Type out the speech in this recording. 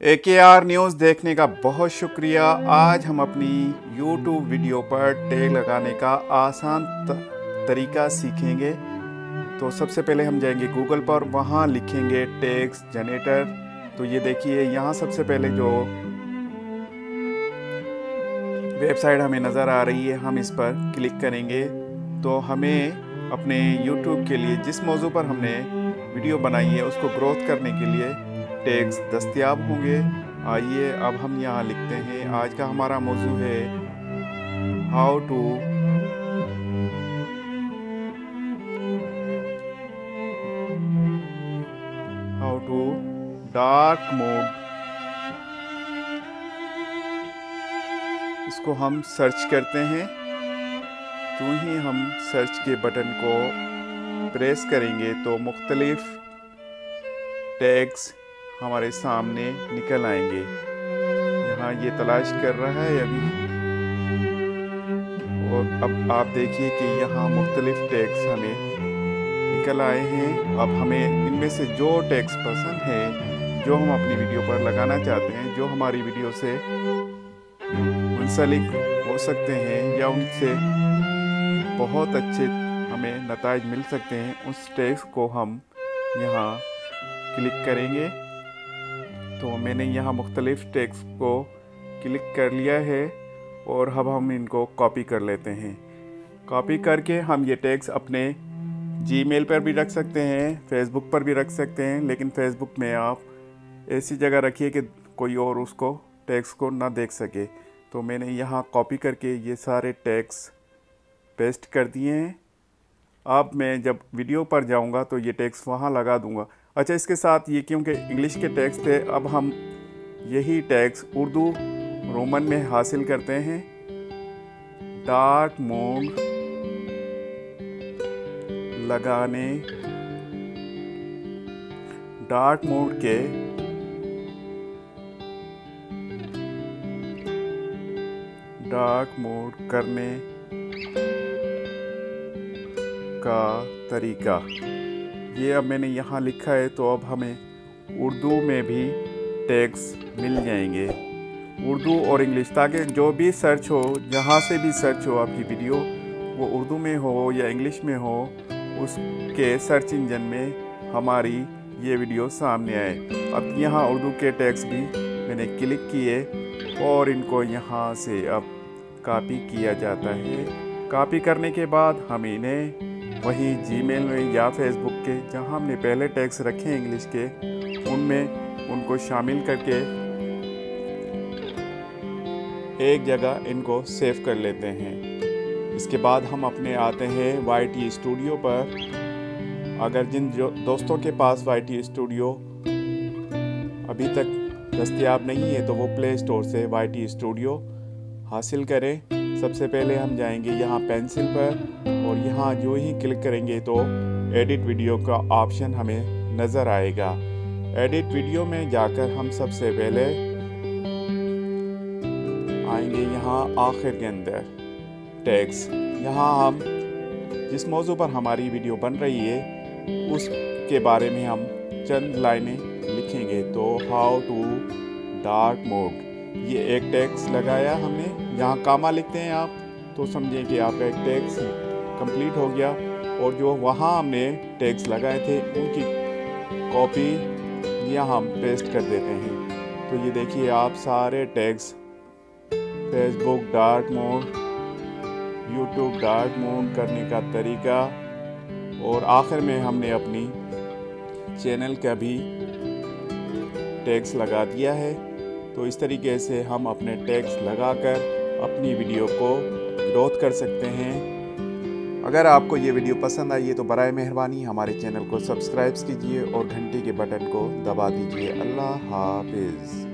AKR news देखने का बहुत शुक्रिया। आज हम अपनी YouTube वीडियो पर टैग लगाने का आसान तरीका सीखेंगे। तो सबसे पहले हम जाएंगे गूगल पर, वहाँ लिखेंगे टैग्स जनरेटर। तो ये देखिए यहाँ सबसे पहले जो वेबसाइट हमें नज़र आ रही है, हम इस पर क्लिक करेंगे तो हमें अपने YouTube के लिए जिस मौजू पर हमने वीडियो बनाई है उसको ग्रोथ करने के लिए टैग्स दस्तयाब होंगे। आइए अब हम यहाँ लिखते हैं, आज का हमारा मौजू है हाउ टू डार्क मोड। इसको हम सर्च करते हैं। जो ही हम सर्च के बटन को प्रेस करेंगे तो मुख्तलिफ टैग्स हमारे सामने निकल आएंगे। यहाँ ये तलाश कर रहा है अभी, और अब आप देखिए कि यहाँ मुख्तलिफ टैग्स हमें निकल आए हैं। अब हमें इनमें से जो टैग्स पसंद है, जो हम अपनी वीडियो पर लगाना चाहते हैं, जो हमारी वीडियो से मुंसलिक हो सकते हैं या उनसे बहुत अच्छे हमें नताइज मिल सकते हैं, उस टैग्स को हम यहाँ क्लिक करेंगे। तो मैंने यहाँ मुख्तलिफ टैग्स को क्लिक कर लिया है और अब हम इनको कॉपी कर लेते हैं। कॉपी करके हम ये टैग्स अपने जीमेल पर भी रख सकते हैं, फेसबुक पर भी रख सकते हैं, लेकिन फेसबुक में आप ऐसी जगह रखिए कि कोई और उसको टैग्स को ना देख सके। तो मैंने यहाँ कॉपी करके ये सारे टैग्स पेस्ट कर दिए हैं। अब मैं जब वीडियो पर जाऊंगा तो ये टैग्स वहाँ लगा दूंगा। अच्छा, इसके साथ ये क्योंकि इंग्लिश के टैग्स थे, अब हम यही टैग्स उर्दू रोमन में हासिल करते हैं। डार्क मोड लगाने, डार्क मोड के डार्क मोड करने का तरीका, ये अब मैंने यहाँ लिखा है। तो अब हमें उर्दू में भी टैग्स मिल जाएंगे, उर्दू और इंग्लिश, ताकि जो भी सर्च हो, जहाँ से भी सर्च हो आपकी वीडियो, वो उर्दू में हो या इंग्लिश में हो, उसके सर्च इंजन में हमारी ये वीडियो सामने आए। अब यहाँ उर्दू के टैग्स भी मैंने क्लिक किए और इनको यहाँ से अब कॉपी किया जाता है। कॉपी करने के बाद हम इन्हें वही जीमेल में या फेसबुक के जहां हमने पहले टैग्स रखे हैं इंग्लिश के, उनमें उनको शामिल करके एक जगह इनको सेव कर लेते हैं। इसके बाद हम अपने आते हैं YT स्टूडियो पर। अगर जिन दोस्तों के पास YT स्टूडियो अभी तक दस्तयाब नहीं है तो वो प्ले स्टोर से YT स्टूडियो हासिल करें। सबसे पहले हम जाएंगे यहाँ पेंसिल पर और यहाँ जो ही क्लिक करेंगे तो एडिट वीडियो का ऑप्शन हमें नज़र आएगा। एडिट वीडियो में जाकर हम सबसे पहले आएंगे यहाँ आखिर के अंदर टैग्स। यहाँ हम जिस मौजू पर हमारी वीडियो बन रही है उसके बारे में हम चंद लाइनें लिखेंगे। तो हाउ टू डार्क मोड, ये एक टैग्स लगाया हमने। जहाँ कामा लिखते हैं आप तो समझें कि आपका एक टैग्स कंप्लीट हो गया, और जो वहाँ हमने टैग्स लगाए थे उनकी कॉपी यहाँ हम पेस्ट कर देते हैं। तो ये देखिए आप सारे tags, Facebook dark mode, YouTube dark mode करने का तरीका, और आखिर में हमने अपनी चैनल का भी टैग्स लगा दिया है। तो इस तरीके से हम अपने टैग्स लगाकर अपनी वीडियो को ग्रोथ कर सकते हैं। अगर आपको ये वीडियो पसंद आई है तो बराए मेहरबानी हमारे चैनल को सब्सक्राइब कीजिए और घंटी के बटन को दबा दीजिए। अल्लाह हाफिज़।